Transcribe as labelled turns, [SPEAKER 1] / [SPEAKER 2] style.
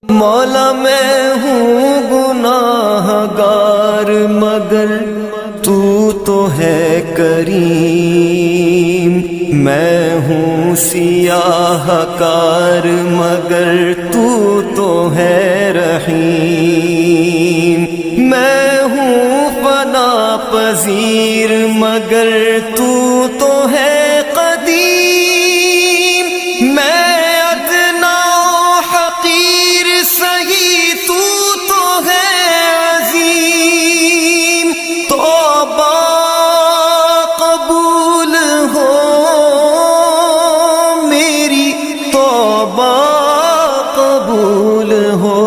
[SPEAKER 1] مولا میں ہوں گناہ گار مگر تو تو ہے کریم، میں ہوں سیاہ کار مگر تو تو ہے رحیم، میں ہوں فنا پذیر مگر تو تو ہے قدیم، میں ادنا حقیر سہی تو تو ہے عظیم، توبہ قبول ہو میری توبہ قبول ہو،